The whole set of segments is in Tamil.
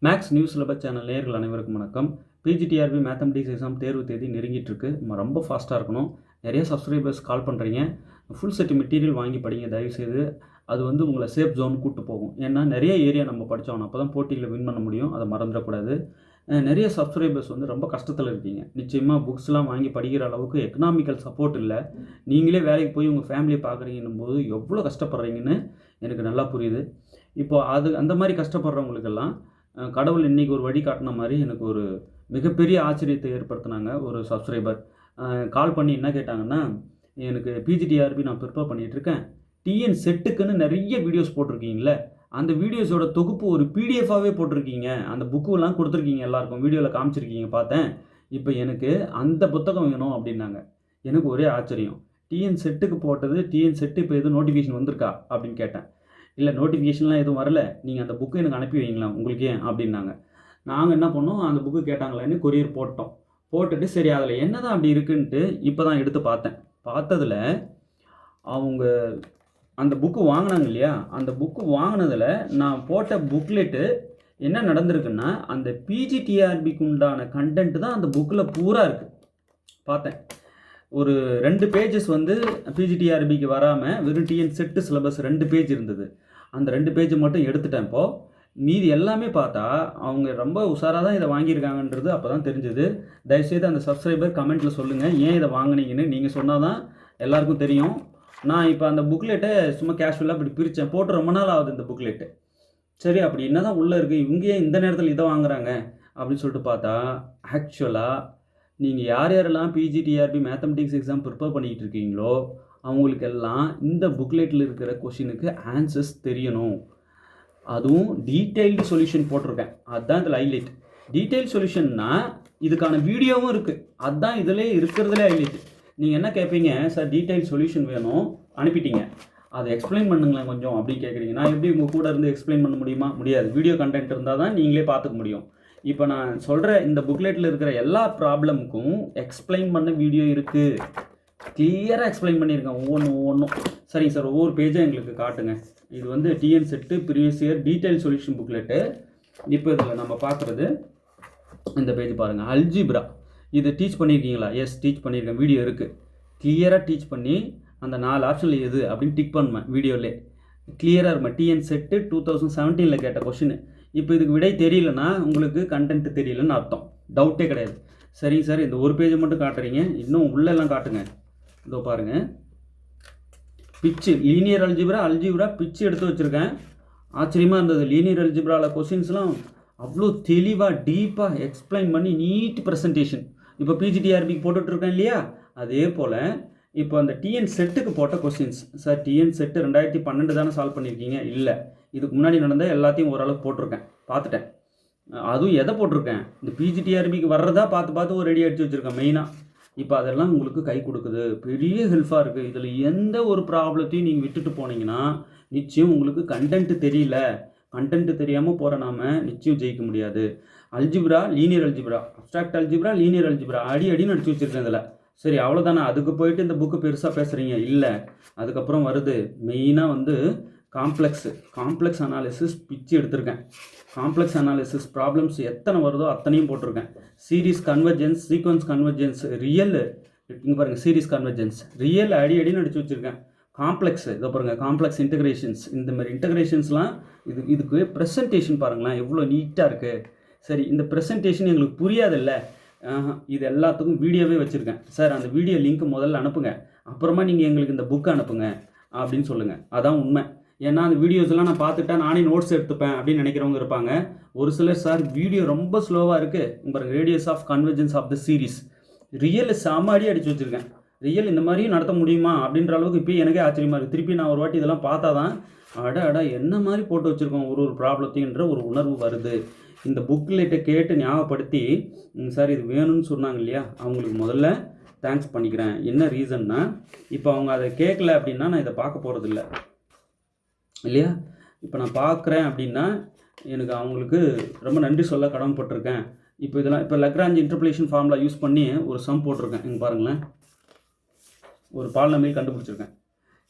மேக்ஸ் நியூஸ் சிலபஸ் சேனல் நேயர்கள் அனைவருக்கும் வணக்கம். பிஜிடிஆர்பி மேத்தமெட்டிக்ஸ் எக்ஸாம் தேர்வு தேதி நெருங்கிட்டு இருக்கு. நம்ம ரொம்ப ஃபாஸ்ட்டாக இருக்கணும். நிறைய சப்ஸ்கிரைபர்ஸ் கால் பண்ணுறீங்க. ஃபுல் செட் மெட்டீரியல் வாங்கி படிங்க தயவுசெய்து. அது வந்து உங்களை சேஃப் ஜோன் கூட்டு போகும். ஏன்னா நிறைய ஏரியா நம்ம படித்தோம், அப்போ தான் போட்டியில் வின் பண்ண முடியும். அதை மறந்துடக்கூடாது. நிறைய சப்ஸ்கிரைபர்ஸ் வந்து ரொம்ப கஷ்டத்தில் இருக்கீங்க. நிச்சயமாக புக்ஸ்லாம் வாங்கி படிக்கிற அளவுக்கு எக்கனாமிக்கல் சப்போர்ட் இல்லை. நீங்களே வேலைக்கு போய் உங்கள் ஃபேமிலியை பார்க்குறீங்கன்னும் போது எவ்வளோ கஷ்டப்படுறீங்கன்னு எனக்கு நல்லா புரியுது. இப்போது அந்த மாதிரி கஷ்டப்படுறவங்களுக்கெல்லாம் கடவுள் இன்றைக்கி ஒரு வழி காட்டின மாதிரி எனக்கு ஒரு மிகப்பெரிய ஆச்சரியத்தை ஏற்படுத்தினாங்க. ஒரு சப்ஸ்கிரைபர் கால் பண்ணி என்ன கேட்டாங்கன்னா, எனக்கு பிஜிடிஆர்பி நான் ப்ரிப்பேர் பண்ணிகிட்ருக்கேன். டிஎன் செட்டுக்குன்னு நிறைய வீடியோஸ் போட்டிருக்கீங்களே, அந்த வீடியோஸோட தொகுப்பு ஒரு பிடிஎஃபாகவே போட்டிருக்கீங்க. அந்த புக்குலாம் கொடுத்துருக்கீங்க, எல்லாருக்கும் வீடியோவில் காமிச்சிருக்கீங்க பார்த்தேன். இப்போ எனக்கு அந்த புத்தகம் வேணும் அப்படின்னாங்க. எனக்கு ஒரே ஆச்சரியம். டிஎன் செட்டுக்கு போட்டது, டிஎன் செட்டு இப்போ எதுவும் நோட்டிஃபிகேஷன் வந்திருக்கா அப்படின்னு கேட்டேன். இல்லை நோட்டிஃபிகேஷன்லாம் எதுவும் வரல, நீங்கள் அந்த புக்கு எனக்கு அனுப்பி வைங்களா உங்களுக்கு ஏன் அப்படின்னாங்க. நாங்கள் என்ன பண்ணோம், அந்த புக்கு கேட்டாங்களேன்னு கொரியர் போட்டுட்டு சரி அதில் என்ன தான் அப்படி இருக்குன்ட்டு இப்போ தான் எடுத்து பார்த்ததில் அவங்க அந்த புக்கு வாங்கினாங்க இல்லையா, அந்த புக்கு வாங்கினதில் நான் போட்ட புக்லெட்டு என்ன நடந்திருக்குன்னா, அந்த பிஜிடிஆர்பிக்கு உண்டான கண்டென்ட் தான் அந்த புக்கில் பூரா இருக்குது. பார்த்தேன் ஒரு 2 பேஜஸ் வந்து பிஜிடிஆர்பிக்கு வராமல் வெறும் டிஎன் செட்டு சிலபஸ் 2 பேஜ் இருந்தது. அந்த 2 பேஜ் மட்டும் எடுத்துட்டேன். இப்போது மீதி எல்லாமே பார்த்தா அவங்க ரொம்ப உஷாராக தான் இதை வாங்கியிருக்காங்கன்றது அப்போ தான் தெரிஞ்சுது. தயவுசெய்து அந்த சப்ஸ்கிரைபர் கமெண்ட்டில் சொல்லுங்கள் ஏன் இதை வாங்கினீங்கன்னு. நீங்கள் சொன்னால் தான் எல்லாருக்கும் தெரியும். நான் இப்போ அந்த புக்லெட்டை சும்மா கேஷுவலாக இப்படி பிரித்தேன். போட்டு ரொம்ப நாள் ஆகுது இந்த புக்லெட்டு. சரி அப்படி என்ன தான் உள்ளே இருக்குது, இவங்க ஏன் இந்த நேரத்தில் இதை வாங்குறாங்க அப்படின்னு சொல்லிட்டு பார்த்தா, ஆக்சுவலாக நீங்கள் யாரெல்லாம் பிஜிடிஆர்பி மேத்தமெட்டிக்ஸ் எக்ஸாம் ப்ரிப்பேர் பண்ணிக்கிட்டு இருக்கீங்களோ அவங்களுக்கெல்லாம் இந்த புக்லெட்டில் இருக்கிற கொஷினுக்கு ஆன்சர்ஸ் தெரியணும். அதுவும் டீட்டெயில்டு சொல்யூஷன் போட்டிருக்கேன். அதுதான் இதில் ஹைலைட். டீட்டெயில் சொல்யூஷன்னா இதுக்கான வீடியோவும் இருக்குது. அதுதான் இதில் இருக்கிறதுலே ஹைலைட். நீங்கள் என்ன கேட்பீங்க, சார் டீட்டெயில் சொல்யூஷன் வேணும் அனுப்பிட்டீங்க, அதை எக்ஸ்பிளைன் பண்ணுங்களேன் கொஞ்சம் அப்படின்னு கேட்குறீங்க. நான் எப்படி உங்கள் கூட இருந்து எக்ஸ்பிளைன் பண்ண முடியுமா? முடியாது. வீடியோ கண்டென்ட் இருந்தால் தான் நீங்களே பார்த்துக்க முடியும். இப்போ நான் சொல்கிற இந்த புக்லெட்டில் இருக்கிற எல்லா ப்ராப்ளமுக்கும் எக்ஸ்பிளைன் பண்ண வீடியோ இருக்குது. கிளியராக எக்ஸ்பிளைன் பண்ணியிருக்கேன் ஒவ்வொன்றும். சரிங்க சார், ஒவ்வொரு பேஜும் எங்களுக்கு காட்டுங்க. இது வந்து TN set previous year detail solution booklet. இப்போ இதில் நம்ம பார்க்குறது இந்த பேஜ் பாருங்கள். அல்ஜிப்ரா இது டீச் பண்ணியிருக்கீங்களா? எஸ் டீச் பண்ணியிருக்கேன். வீடியோ இருக்குது. கிளியராக டீச் பண்ணி அந்த 4 ஆப்ஷனில் எது அப்படின்னு டிக் பண்ணுவேன். வீடியோவிலே கிளியராக இருக்கும். டிஎன் செட்டு 2017 கேட்ட கொஷின். இப்போ இதுக்கு விடை தெரியலன்னா உங்களுக்கு கண்டென்ட் தெரியலன்னு அர்த்தம். டவுட்டே கிடையாது. சரிங்க சார், இந்த ஒரு பேஜை மட்டும் காட்டுறீங்க, இன்னும் உள்ளெல்லாம் காட்டுங்க. இதோ பாருங்கள், பிச்சு லீனியர் அல்ஜிப்ரா பிச்சு எடுத்து வச்சுருக்கேன். ஆச்சரியமாக இருந்தது. லீனியர் அல்ஜிப்ராவில் கொஸ்டின்ஸ்லாம் அவ்வளோ தெளிவாக டீப்பாக எக்ஸ்பிளைன் பண்ணி நீட் ப்ரெசன்டேஷன். இப்போ பிஜிடிஆர்பிக்கு போட்டுட்ருக்கேன் இல்லையா, அதே போல் இப்போ அந்த டிஎன் செட்டுக்கு போட்ட கொஸ்டின்ஸ். சார் டிஎன் செட்டு 2012 தானே சால்வ் பண்ணியிருக்கீங்க? இல்லை, இதுக்கு முன்னாடி நடந்த எல்லாத்தையும் ஓரளவுக்கு போட்டிருக்கேன், பார்த்துட்டேன். அதுவும் எதை போட்டிருக்கேன், இந்த பிஜிடிஆர்பிக்கு வர்றதா பார்த்து ஒரு ரெடி அடித்து வச்சுருக்கேன் மெயினாக. இப்போ அதெல்லாம் உங்களுக்கு கை கொடுக்குது, பெரிய ஹெல்ப்பாக இருக்குது. இதில் எந்த ஒரு ப்ராப்ளத்தையும் நீங்கள் விட்டுட்டு போனீங்கன்னா நிச்சயம் உங்களுக்கு கண்டென்ட் தெரியல, கண்டென்ட் தெரியாமல் போகிற நாம நிச்சயம் ஜெயிக்க முடியாது. Algebra, linear algebra, abstract algebra, linear algebra அடின்னு அடிச்சு வச்சுருக்கேன் இதில். சரி அவ்வளோதானே, அதுக்கு போயிட்டு இந்த புக்கு பெருசாக பேசுகிறீங்க? இல்லை, அதுக்கப்புறம் வருது மெயினாக வந்து காம்ப்ளெக்ஸ் அனாலிசிஸ் பிச்சு எடுத்திருக்கேன். காம்ப்ளெக்ஸ் அனாலிசிஸ் ப்ராப்ளம்ஸ் எத்தனை வருதோ அத்தனையும் போட்டிருக்கேன். Series convergence, sequence convergence, real, இங்கே பாருங்கள் சீரீஸ் கன்வர்ஜென்ஸ், ரியல் அடின்னு அடிச்சு வச்சுருக்கேன். காம்ப்ளெக்ஸ் இதை பாருங்கள், காம்ப்ளெக்ஸ் இன்டகிரேஷன்ஸ், இந்த மாதிரி இன்டகிரேஷன்ஸ்லாம் இதுக்கு ப்ரெசன்டேஷன் பாருங்களேன் எவ்வளோ நீட்டாக இருக்குது. சரி, இந்த ப்ரெசன்டேஷன் எங்களுக்கு புரியாதில்ல, இது எல்லாத்துக்கும் வீடியோவே வச்சுருக்கேன். சார் அந்த வீடியோ லிங்க் முதல்ல அனுப்புங்க, அப்புறமா நீங்கள் எங்களுக்கு இந்த புக்கை அனுப்புங்க அப்படின்னு சொல்லுங்கள். அதான் உண்மை. ஏன்னா அந்த வீடியோஸ்லாம் நான் பார்த்துட்டா நானே நோட்ஸ் எடுத்துப்பேன் அப்படின்னு நினைக்கிறவங்க இருப்பாங்க. ஒரு சிலர் சார் வீடியோ ரொம்ப ஸ்லோவாக இருக்குது பாருங்கள், radius of convergence of the series, real சாமாடி அடித்து வச்சுருக்கேன். ரியல் இந்த மாதிரியும் நடத்த முடியுமா அப்படின்ற அளவுக்கு இப்போ எனக்கே ஆச்சரியமாக இருக்குது. திருப்பி நான் ஒரு வாட்டி இதெல்லாம் பார்த்தா தான் என்ன மாதிரி போட்டு வச்சுருக்கோம் ஒரு ப்ராப்ளத்தைன்ற ஒரு உணர்வு வருது. இந்த புக்லெட்டை கேட்டு ஞாபகப்படுத்தி சார் இது வேணும்னு சொன்னாங்க இல்லையா, அவங்களுக்கு முதல்ல தேங்க்ஸ் பண்ணிக்கிறேன். என்ன ரீசன்னா, இப்போ அவங்க அதை கேட்கல அப்படின்னா நான் இதை பார்க்க போகிறதில்ல இல்லையா. இப்போ நான் பார்க்குறேன் அப்படின்னா எனக்கு அவங்களுக்கு ரொம்ப நன்றி சொல்ல கடமைப்பட்டிருக்கேன். இப்போ இதெல்லாம் இப்போ லக்ராஞ்ச் இன்டர்போலேஷன் ஃபார்முலா யூஸ் பண்ணி ஒரு சம் போட்டிருக்கேன். இங்கே பாருங்களேன், ஒரு பாலினாமியல் கண்டுபிடிச்சிருக்கேன்.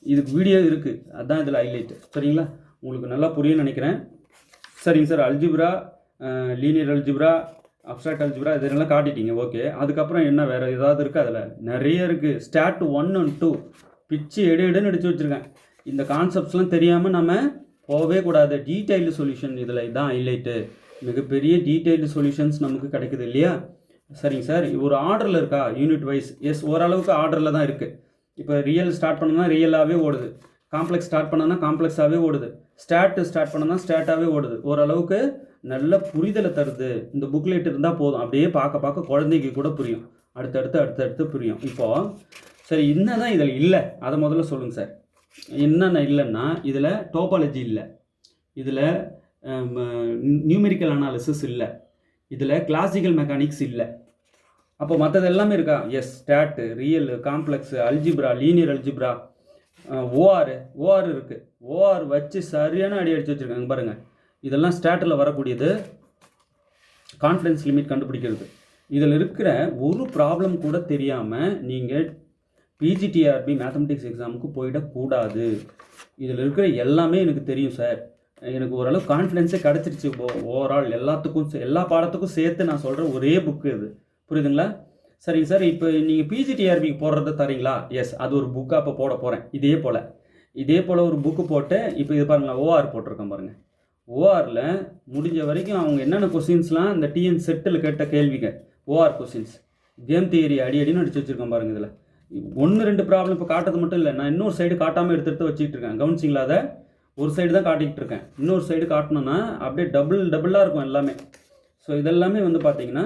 இதுக்கு வீடியோ இருக்குது, அதுதான் இதில் ஹைலைட். சரிங்களா, உங்களுக்கு நல்லா புரியும்னு நினைக்கிறேன். சரிங்க sir, algebra linear algebra, abstract algebra இதெல்லாம் காட்டிட்டீங்க. ஓகே, அதுக்கப்புறம் என்ன வேறு ஏதாவது இருக்குது? அதில் நிறைய இருக்குது. ஸ்டாட் 1 and 2 பிச்சு எடுன்னு அடித்து வச்சுருக்கேன். இந்த கான்செப்ட்ஸ்லாம் தெரியாமல் நம்ம போகவே கூடாது. டீட்டெயில்டு சொல்யூஷன் இதில் இதுதான் ஹைலைட்டு. மிகப்பெரிய டீட்டெயில்டு சொல்யூஷன்ஸ் நமக்கு கிடைக்குது இல்லையா? சரிங்க சார், ஒரு ஆர்டரில் இருக்கா யூனிட் வைஸ்? எஸ், ஓரளவுக்கு ஆர்டரில் தான் இருக்குது. இப்போ ரியல் ஸ்டார்ட் பண்ணோம்னா ரியலாகவே ஓடுது, காம்ப்ளெக்ஸ் ஸ்டார்ட் பண்ணோன்னா காம்ப்ளெக்ஸாகவே ஓடுது, ஸ்டார்ட் பண்ணோன்னா ஸ்டார்ட்டாகவே ஓடுது. ஓரளவுக்கு நல்ல புரிதலை தருது. இந்த புக்லெட் இருந்தால் போதும், அப்படியே பார்க்க குழந்தைக்கு கூட புரியும், அடுத்தடுத்து புரியும். இப்போது சரி, என்ன தான் இதில் இல்லை அதை முதல்ல சொல்லுங்கள் சார். என்னென்ன இல்லைன்னா, இதில் டோபாலஜி இல்லை, இதில் நியூமெரிக்கல் அனாலிசிஸ் இல்லை, இதில் கிளாசிக்கல் மெக்கானிக்ஸ் இல்லை. அப்போ மற்றது எல்லாமே இருக்கா? Yes, stat, real, complex, algebra, linear algebra, OR இருக்குது. ஓஆர் வச்சு சரியான அடி அடித்து வச்சுருக்காங்க பாருங்கள். இதெல்லாம் ஸ்டாட்டில் வரக்கூடியது. கான்ஃபிடன்ஸ் லிமிட் கண்டுபிடிக்கிறது. இதில் இருக்கிற ஒரு ப்ராப்ளம் கூட தெரியாமல் நீங்கள் பிஜிடிஆர்பி மேத்தமெட்டிக்ஸ் எக்ஸாமுக்கு போயிடக்கூடாது. இதில் இருக்கிற எல்லாமே எனக்கு தெரியும் சார், எனக்கு ஓரளவு கான்ஃபிடென்ஸே கிடச்சிருச்சு. ஓவரால் எல்லா பாடத்துக்கும் சேர்த்து நான் சொல்கிற ஒரே புக்கு இது, புரியுதுங்களா? சரிங்க சார், இப்போ நீங்கள் பிஜிடிஆர்பிக்கு போடுறத தரீங்களா? எஸ், அது ஒரு புக்காக அப்போ போட போகிறேன். இதே போல் ஒரு புக்கு போட்டு, இப்போ இது பாருங்களேன், ஓஆர் போட்டிருக்கேன் பாருங்கள். ஓஆரில் முடிஞ்ச வரைக்கும் அவங்க என்னென்ன கொஸ்டின்ஸ்லாம் இந்த டிஎன் செட்டில் கேட்ட கேள்விங்க, ஓஆர் கொஸ்டின்ஸ், கேம் தியரி அடின்னு அடிச்சு வச்சுருக்கேன் பாருங்கள். இதில் 1-2 ப்ராப்ளம் இப்போ காட்டுறது மட்டும் இல்லை, நான் இன்னொரு சைடு காட்டாமல் எடுத்துகிட்டு வச்சுக்கிட்டு இருக்கேன். கவனிச்சிங்களா? அதை ஒரு சைடு தான் காட்டிக்கிட்டு இருக்கேன், இன்னொரு சைடு காட்டினோன்னா அப்படியே டபுளாக இருக்கும் எல்லாமே. ஸோ இதெல்லாமே வந்து பார்த்தீங்கன்னா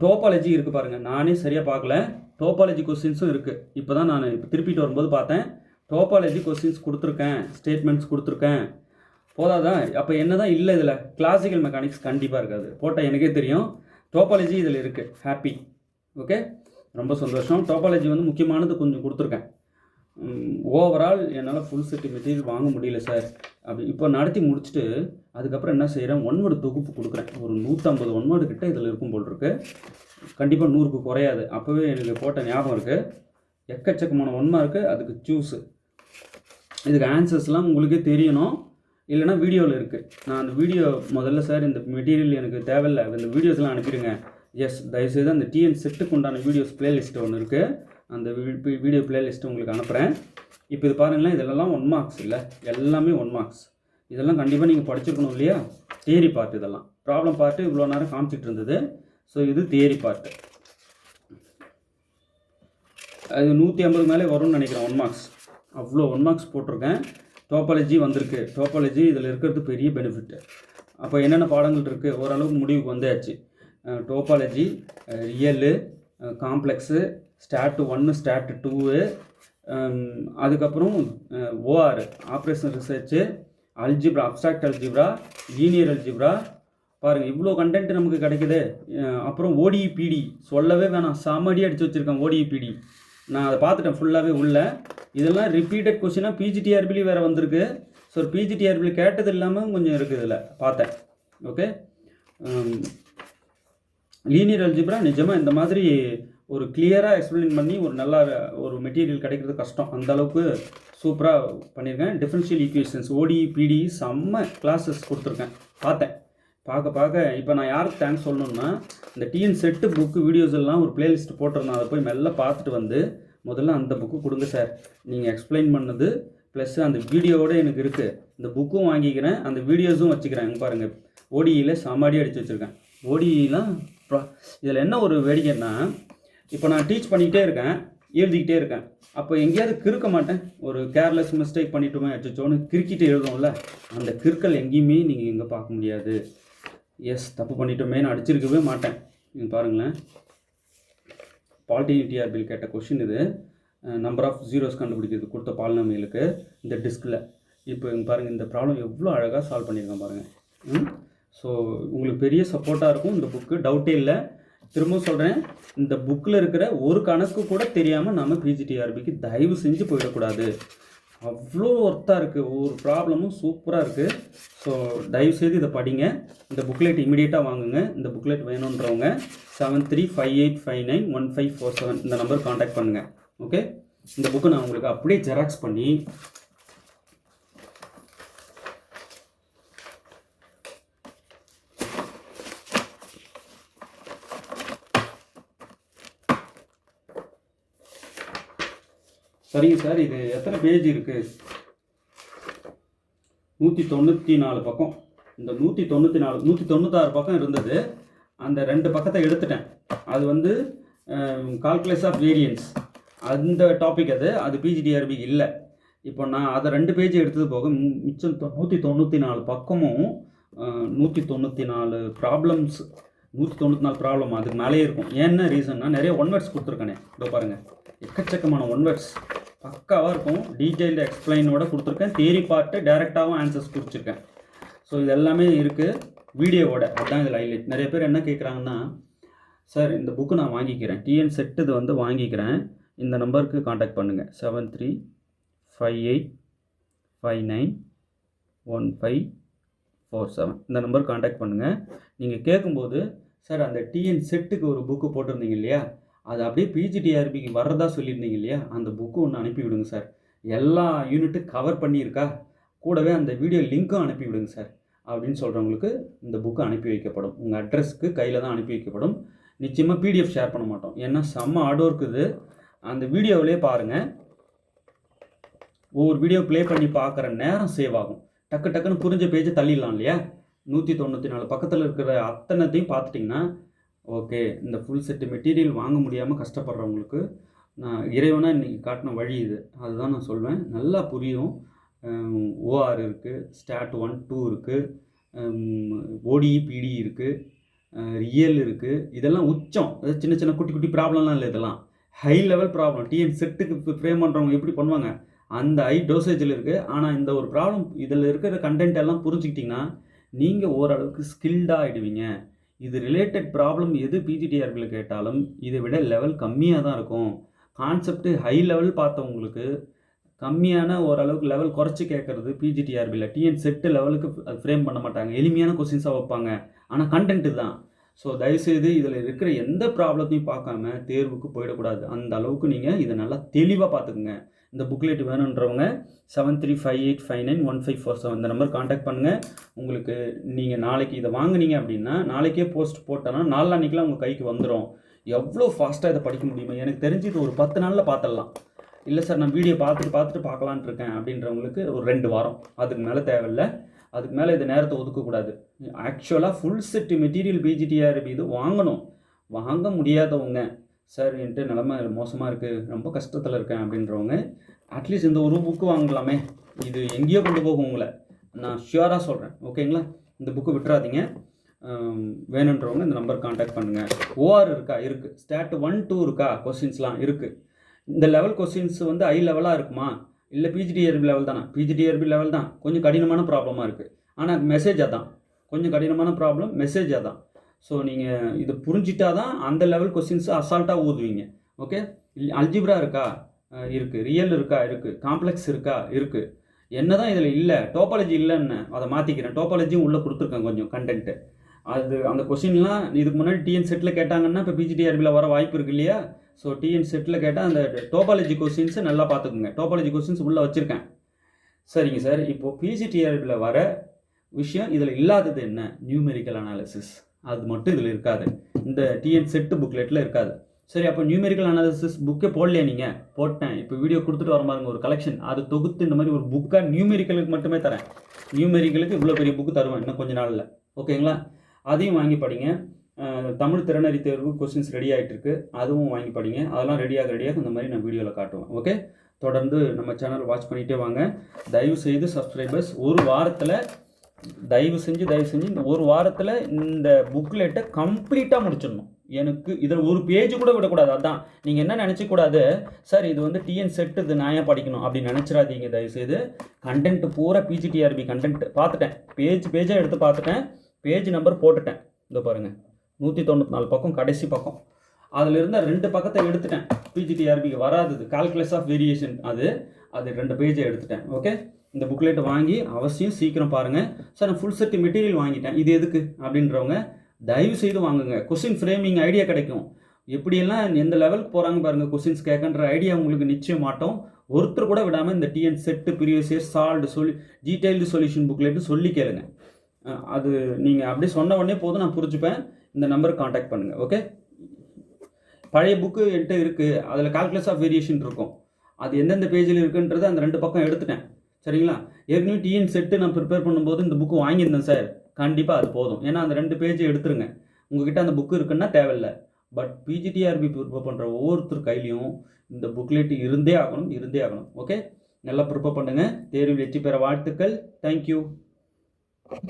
டோபாலஜி இருக்குது பாருங்கள். நானே சரியாக பார்க்கல, டோபாலஜி கொஸ்டின்ஸும் இருக்குது. இப்போ தான் நான் திருப்பிட்டு வரும்போது பார்த்தேன், டோபாலஜி கொஸ்டின்ஸ் கொடுத்துருக்கேன், ஸ்டேட்மெண்ட்ஸ் கொடுத்துருக்கேன். போதாதான்? அப்போ என்ன தான் இல்லை இதில்? கிளாசிக்கல் மெக்கானிக்ஸ் கண்டிப்பாக இருக்காது. போட்டால் எனக்கே தெரியும். டோபாலஜி இதில் இருக்குது. ஹாப்பி. ஓகே, ரொம்ப சந்தோஷம். டோபாலஜி வந்து முக்கியமானது கொஞ்சம் கொடுத்துருக்கேன். ஓவரால் என்னால் ஃபுல் செட் மெட்டீரியல் வாங்க முடியல சார். அப்படி இப்போ நடத்தி முடிச்சுட்டு அதுக்கப்புறம் என்ன செய்கிறேன், ஒன்வேர்டு தொகுப்பு கொடுக்குறேன். ஒரு 150 ஒன்வேர்டு கிட்ட இதில் இருக்கும் போல் இருக்குது. கண்டிப்பாக 100க்கு குறையாது. அப்போவே எனக்கு போட்ட ஞாபகம் இருக்குது. எக்கச்சக்கமான ஒன்மா இருக்குது. அதுக்கு சூஸு, இதுக்கு ஆன்சர்ஸ்லாம் உங்களுக்கே தெரியணும், இல்லைனா வீடியோவில் இருக்குது. நான் அந்த வீடியோ முதல்ல சார் இந்த மெட்டீரியல் எனக்கு தேவையில்லை, இந்த வீடியோஸ்லாம் அனுப்பிடுங்க. எஸ், தயவுசெய்து அந்த டிஎன் செட்டுக்கு உண்டான வீடியோஸ் பிளேலிஸ்ட்டு ஒன்று இருக்குது, அந்த வீடியோ பிளேலிஸ்ட்டு உங்களுக்கு அனுப்புகிறேன். இப்போ இது பாருங்களேன், இதெல்லாம் 1 மார்க்ஸ் இல்லை, எல்லாமே 1 மார்க்ஸ். இதெல்லாம் கண்டிப்பாக நீங்கள் படிச்சிருக்கணும் இல்லையா? தியரி பார்ட், இதெல்லாம் ப்ராப்ளம் பார்ட்டு இவ்வளோ நேரம் காமிச்சிட்டு இருந்தது. ஸோ இது தியரி பார்ட்டு. அது 150 மேலே வரும்னு நினைக்கிறேன் 1 மார்க்ஸ். அவ்வளோ 1 மார்க்ஸ் போட்டிருக்கேன். டோபாலஜி வந்திருக்கு. டோபாலஜி இதில் இருக்கிறது பெரிய பெனிஃபிட்டு. அப்போ என்னென்ன பாடங்கள் இருக்குது ஓரளவுக்கு முடிவுக்கு வந்தாச்சு. Topology, reel, complex, start 1, start 2, அதுக்கப்புறம் OR, operation research, algebra, abstract algebra, linear algebra. பாருங்கள், இவ்வளோ கண்டென்ட் நமக்கு கிடைக்குது. அப்புறம் ஓடிஇபிடி சொல்லவே வேணாம், செம்மடி அடித்து வச்சுருக்கேன் ஓடிஇபிடி. நான் அதை பார்த்துட்டேன் ஃபுல்லாகவே உள்ள. இதெல்லாம் ரிப்பீட்டட் கொஸ்டினாக பிஜிடிஆர்பிலையும் வேறு வந்திருக்கு. ஸோ பிஜிடிஆர்பியில் கேட்டது இல்லாமல் கொஞ்சம் இருக்குது இதில் பார்த்தேன். ஓகே, லீனியர் அல்ஜிப்ரா நிஜமாக இந்த மாதிரி ஒரு கிளியராக எக்ஸ்பிளைன் பண்ணி ஒரு மெட்டீரியல் கிடைக்கிறது கஷ்டம். அந்தளவுக்கு சூப்பராக பண்ணியிருக்கேன். டிஃபரன்ஷியல் ஈக்குவேஷன்ஸ், ஓடிஇபிடி செம்ம கிளாஸஸ் கொடுத்துருக்கேன். பார்க்க இப்போ நான் யாருக்கு தேங்க்ஸ் சொல்லணும்னா, இந்த டிஎன் செட்டு புக்கு வீடியோஸ் எல்லாம் ஒரு பிளேலிஸ்ட் போட்டிருந்தேன். அதை போய் மெல்ல பார்த்துட்டு வந்து முதல்ல அந்த புக்கு கொடுங்க சார், நீங்கள் எக்ஸ்பிளைன் பண்ணது ப்ளஸ் அந்த வீடியோவோடு எனக்கு இருக்குது. இந்த புக்கும் வாங்கிக்கிறேன், அந்த வீடியோஸும் வச்சுக்கிறேன். இங்கே பாருங்கள், ஓடிஇயில் சாமாடி அடித்து வச்சுருக்கேன். ஓடிஇலாம் இதில் என்ன ஒரு வேடிக்கைன்னா, இப்போ நான் டீச் பண்ணிக்கிட்டே இருக்கேன், எழுதிக்கிட்டே இருக்கேன். அப்போ எங்கேயாவது கிறுக்க மாட்டேன். ஒரு கேர்லெஸ் மிஸ்டேக் பண்ணிட்டோமே அடிச்சோன்னு கிறுக்கிட்டு எழுதும்ல, அந்த கிறுக்கல் எங்கேயுமே நீங்கள் எங்கே பார்க்க முடியாது. எஸ், தப்பு பண்ணிட்டோமேன்னு அடிச்சிருக்கவே மாட்டேன். நீங்கள் பாருங்களேன், பாலிடிஆர்பியில் கேட்ட கொஷின் இது. நம்பர் ஆஃப் ஜீரோஸ் கண்டுபிடிக்கிறது கொடுத்த பாலினாமியலுக்கு இந்த டிஸ்கில். இப்போ இங்கே பாருங்கள், இந்த ப்ராப்ளம் எவ்வளோ அழகாக சால்வ் பண்ணியிருக்கேன் பாருங்கள். ஸோ உங்களுக்கு பெரிய சப்போர்ட்டாக இருக்கும் இந்த புக்கு, டவுட்டே இல்லை. திரும்பவும் சொல்கிறேன், இந்த புக்கில் இருக்கிற ஒரு கணக்கு கூட தெரியாமல் நம்ம பிஜிடிஆர்பிக்கு தயவு செஞ்சு போயிடக்கூடாது. அவ்வளோ ஒர்த்தாக இருக்குது, ஒரு ப்ராப்ளமும் சூப்பராக இருக்குது. ஸோ தயவுசெய்து இதை படிங்க. இந்த புக்லெட் இமீடியட்டாக வாங்குங்க. இந்த புக்லெட் வேணுன்றவங்க 7358591547 இந்த நம்பர் காண்டாக்ட் பண்ணுங்கள். ஓகே, இந்த புக்கு நான் உங்களுக்கு அப்படியே ஜெராக்ஸ் பண்ணி சரிங்க சார், இது எத்தனை பேஜ் இருக்குது? 194 பக்கம். இந்த 194 196 பக்கம் இருந்தது. அந்த 2 பக்கத்தை எடுத்துட்டேன். அது வந்து கால்குலேஷன் ஆஃப் வேரியன்ஸ் அந்த டாபிக். அது பிஜிடிஆர்பி இல்லை. இப்போ நான் அதை 2 பேஜ் எடுத்தது போக மிச்சம் 194 பக்கமும் 194 ப்ராப்ளம்ஸ் 194 ப்ராப்ளம் அதுக்கு மேலேயே இருக்கும். என்ன ரீசன்னா நிறைய ஒன் வேர்ட்ஸ் கொடுத்துருக்கேனே. இதோ பாருங்கள், எக்கச்சக்கமான ஒன் வேர்ட்ஸ் பக்காவாக இருக்கும். டீட்டெயில்டு எக்ஸ்பிளைனோட கொடுத்துருக்கேன். தியரி பார்ட்டு டைரெக்டாகவும் ஆன்சர்ஸ் கொடுத்துருக்கேன். ஸோ இது எல்லாமே இருக்குது வீடியோவோட. அதுதான் இதில் ஹைலைட். நிறைய பேர் என்ன கேட்குறாங்கன்னா, சார் இந்த புக்கு நான் வாங்கிக்கிறேன், டிஎன் செட்டு இது வந்து வாங்கிக்கிறேன், இந்த நம்பருக்கு காண்டாக்ட் பண்ணுங்கள் 7358591547 இந்த நம்பருக்கு காண்டாக்ட் பண்ணுங்கள். நீங்கள் கேட்கும்போது, சார் அந்த டிஎன் செட்டுக்கு ஒரு புக்கு போட்டிருந்தீங்க இல்லையா, அது அப்படியே பிஜிடிஆர்பிக்கு வர்றதா சொல்லியிருந்தீங்க இல்லையா, அந்த புக்கு ஒன்று அனுப்பிவிடுங்க சார். எல்லா யூனிட்டும் கவர் பண்ணியிருக்கா, கூடவே அந்த வீடியோ லிங்க்கும் அனுப்பிவிடுங்க சார் அப்படின்னு சொல்கிறவங்களுக்கு இந்த புக்கு அனுப்பி வைக்கப்படும். உங்கள் அட்ரஸ்க்கு கையில் தான் அனுப்பி வைக்கப்படும். நிச்சயமாக பிடிஎஃப் ஷேர் பண்ண மாட்டோம். ஏன்னா செம்ம ஆர்ட் இருக்குது. அந்த வீடியோவிலே பாருங்கள். ஒவ்வொரு வீடியோ ப்ளே பண்ணி பார்க்குற நேரம் சேவ் ஆகும். டக்கு டக்குன்னு புரிஞ்ச பேஜை தள்ளிடலாம் இல்லையா. 194 பக்கத்தில் இருக்கிற அத்தனைத்தையும் பார்த்துட்டிங்கன்னா ஓகே. இந்த ஃபுல் செட்டு மெட்டீரியல் வாங்க முடியாமல் கஷ்டப்படுறவங்களுக்கு நான் இறைவனாக இன்றைக்கி காட்டின வழி இது. அதுதான் நான் சொல்வேன். நல்லா புரியும். ஓஆர் இருக்குது, ஸ்டாட் 1 2 இருக்குது, ஓடிஇ பிடி இருக்குது, ரியல் இருக்குது. இதெல்லாம் உச்சம். அதாவது சின்ன சின்ன குட்டி குட்டி ப்ராப்ளம்லாம் இல்லை. இதெல்லாம் ஹை லெவல் ப்ராப்ளம். டிஎன் செட்டுக்கு ஃப்ரேம் பண்ணுறவங்க எப்படி பண்ணுவாங்க, அந்த ஹை டோசேஜில் இருக்குது. ஆனால் இந்த ஒரு ப்ராப்ளம் இதில் இருக்கிற கண்டென்ட் எல்லாம் புரிஞ்சுக்கிட்டிங்கன்னா நீங்கள் ஓரளவுக்கு ஸ்கில்டாக ஆகிடுவீங்க. இது ரிலேட்டட் ப்ராப்ளம் எது பிஜிடிஆர்பியில் கேட்டாலும் இதை விட லெவல் கம்மியாக தான் இருக்கும். கான்செப்ட்டு ஹை லெவல் பார்த்தவங்களுக்கு கம்மியான ஓரளவுக்கு லெவல் குறைச்சி கேட்குறது பிஜிடிஆர்பியில். டிஎன் செட்டு லெவலுக்கு அது ஃப்ரேம் பண்ண மாட்டாங்க. எளிமையான கொஸ்டின்ஸாக வைப்பாங்க. ஆனால் கண்டென்ட்டு தான். ஸோ தயவுசெய்து இதில் இருக்கிற எந்த ப்ராப்ளத்தையும் பார்க்காம தேர்வுக்கு போயிடக்கூடாது. அந்த அளவுக்கு நீங்கள் இதை நல்லா தெளிவாக பார்த்துக்குங்க. இந்த புக்லெட் வேணுன்றவங்க 7358591547 இந்த நம்பர் காண்டாக்ட் பண்ணுங்கள். உங்களுக்கு நீங்கள் நாளைக்கு இதை வாங்கினீங்க அப்படின்னா நாளைக்கே போஸ்ட் போட்டோன்னா நாளான்னைக்கெலாம் உங்கள் கைக்கு வந்துடும். எவ்வளோ ஃபாஸ்ட்டாக இதை படிக்க முடியுமோ எனக்கு தெரிஞ்சு இது ஒரு 10 நாளில் பார்த்துடலாம். இல்லை சார் நான் வீடியோ பார்த்துட்டு பார்க்கலான்ட்டு இருக்கேன் அப்படின்றவங்களுக்கு ஒரு 2 வாரம். அதுக்கு மேலே தேவையில்லை. அதுக்கு மேலே இது நேரத்தை ஒதுக்கக்கூடாது. ஆக்சுவலாக ஃபுல் செட்டு மெட்டீரியல் பிஜிடிஆர்பி இது வாங்கணும். வாங்க முடியாதவங்க, சார் என்கிட்ட நிலமை மோசமாக இருக்குது, ரொம்ப கஷ்டத்தில் இருக்கேன் அப்படின்றவங்க அட்லீஸ்ட் இந்த ஒரு புக்கு வாங்கலாமே. இது எங்கேயோ கொண்டு போகும் உங்களை, நான் ஷியோராக சொல்கிறேன். ஓகேங்களா? இந்த புக்கு விட்டுறாதீங்க. வேணுன்றவங்க இந்த நம்பர் காண்டாக்ட் பண்ணுங்கள். ஓஆர் இருக்கா? இருக்குது. ஸ்டாட் 1 2 இருக்கா? கொஸ்டின்ஸ்லாம் இருக்குது. இந்த லெவல் கொஸ்டின்ஸ் வந்து ஹை லெவலாக இருக்குமா, இல்லை பிஜிடிஆர்பி லெவல் தானே? பிஜிடிஆர்பி லெவல் தான். கொஞ்சம் கடினமான ப்ராப்ளமாக இருக்குது. ஆனால் மெசேஜ் அதான். கொஞ்சம் கடினமான ப்ராப்ளம், மெசேஜ் அதான். ஸோ நீங்கள் இது புரிஞ்சிட்டா தான் அந்த லெவல் கொஸ்டின்ஸு அசால்ட்டாக ஊதுவீங்க. ஓகே? அல்ஜிப்ரா இருக்கா? இருக்குது. ரியல் இருக்கா? இருக்குது. காம்ப்ளெக்ஸ் இருக்கா? இருக்குது. என்ன தான் இதில் இல்லை, டோபாலஜி இல்லைன்னு அதை மாற்றிக்கிறேன். டோபாலஜியும் உள்ளே கொடுத்துருக்கேன் கொஞ்சம் கண்டென்ட்டு. அது அந்த கொஸ்டின்லாம் இதுக்கு முன்னாடி டிஎன் செட்டில் கேட்டாங்கன்னா இப்போ பிஜிடிஆர்பியில் வர வாய்ப்பு இருக்குது இல்லையா? ஸோ டிஎன் செட்டில் கேட்டால் அந்த டோபாலஜி கொஸ்டின்ஸை நல்லா பார்த்துக்குங்க. டோபாலஜி கொஸ்டின்ஸ் உள்ளே வச்சுருக்கேன். சரிங்க சார், இப்போது பிஜிடிஆர்பியில் வர விஷயம் இதில் இல்லாதது என்ன? Numerical analysis. அது மட்டும் இதில் இருக்காது. இந்த டிஎன் செட்டு புக்லெட்டில் இருக்காது. சரி, அப்போ நியூமெரிக்கல் அனாலிசிஸ் புக்கே போடலையா? நீங்கள் போட்டேன். இப்போ வீடியோ கொடுத்துட்டு வர பாருங்க ஒரு கலெக்ஷன். அது தொகுத்து இந்த மாதிரி ஒரு புக்காக நியூமெரிக்கலுக்கு மட்டுமே தரேன். நியூமெரிக்கலுக்கு இவ்வளோ பெரிய புக்கு தருவேன் இன்னும் கொஞ்சம் நாளில். ஓகேங்களா? அதையும் வாங்கி படிங்க. தமிழ் திறனறி தேர்வு கொஸ்டின்ஸ் ரெடி ஆகிட்டு இருக்கு, அதுவும் வாங்கி படிங்க. அதெல்லாம் ரெடியாக இந்த மாதிரி நான் வீடியோவில் காட்டுவேன். ஓகே? தொடர்ந்து நம்ம சேனல் வாட்ச் பண்ணிகிட்டே வாங்க. தயவு செய்து சப்ஸ்கிரைபர்ஸ் ஒரு வாரத்தில் தயவு செஞ்சு இந்த ஒரு வாரத்தில் இந்த புக்லெட்டை கம்ப்ளீட்டாக முடிச்சிடணும். எனக்கு இதில் ஒரு பேஜ் கூட விடக்கூடாது. அதான் நீங்கள் என்ன நினச்சிக்கூடாது, சார் இது வந்து டிஎன் செட்டு இது நான் ஏன் படிக்கணும் அப்படின்னு நினச்சிடாதீங்க. தயவுசெய்து கண்டென்ட் பூரா பிஜிடிஆர்பி கண்டென்ட் பார்த்துட்டேன். பேஜாக எடுத்து பார்த்துட்டேன். பேஜ் நம்பர் போட்டுட்டேன். இதோ பாருங்கள், 194 பக்கம் கடைசி பக்கம். அதில் இருந்த 2 பக்கத்தை எடுத்துட்டேன். பிஜிடிஆர்பிக்கு வராதது கால்குலேஷன் ஆஃப் வேரியேஷன் அது 2 பேஜை எடுத்துட்டேன். ஓகே? இந்த புக்லெட்டை வாங்கி அவசியம் சீக்கிரம் பாருங்கள். சார் நான் ஃபுல் செட்டு மெட்டீரியல் வாங்கிட்டேன், இது எதுக்கு அப்படின்றவங்க தயவு செய்து வாங்குங்க. கொஸ்டின் ஃப்ரேமிங் ஐடியா கிடைக்கும். எப்படியெல்லாம் எந்த லெவலுக்கு போகிறாங்க பாருங்கள். கொஸ்டின்ஸ் கேட்கன்ற ஐடியா உங்களுக்கு நிச்சயம் மாட்டோம். ஒருத்தர் கூட விடாமல் இந்த TN set previous year solved detailed solution booklet சொல்லி கேளுங்க. அது நீங்கள் அப்படியே சொன்ன உடனே போதும், நான் புரிஞ்சுப்பேன். இந்த நம்பருக்கு காண்டாக்ட் பண்ணுங்கள். ஓகே? பழைய புக்கு என்கிட்ட இருக்குது. அதில் கால்குலேஷன் ஆஃப் வேரியேஷன் இருக்கும். அது எந்தெந்த பேஜில் இருக்குன்றது அந்த 2 பக்கம் எடுத்துட்டேன். சரிங்களா? ஏற்கனவே டிஎன் செட்டு நான் ப்ரிப்பேர் பண்ணும்போது இந்த புக்கு வாங்கியிருந்தேன் சார். கண்டிப்பாக அது போதும். ஏன்னா அந்த 2 பேஜ் எடுத்துருங்க. உங்ககிட்ட அந்த புக்கு இருக்குன்னா தேவையில்ல. பட் பிஜிடிஆர்பி ப்ரிப்பேர் பண்ணுற ஒவ்வொருத்தர் கையிலையும் இந்த புக்லெட் இருந்தே ஆகணும். ஓகே? நல்லா ப்ரிப்பேர் பண்ணுங்க. தேர்வில் வெற்றி பெற வாழ்த்துக்கள். Thank you.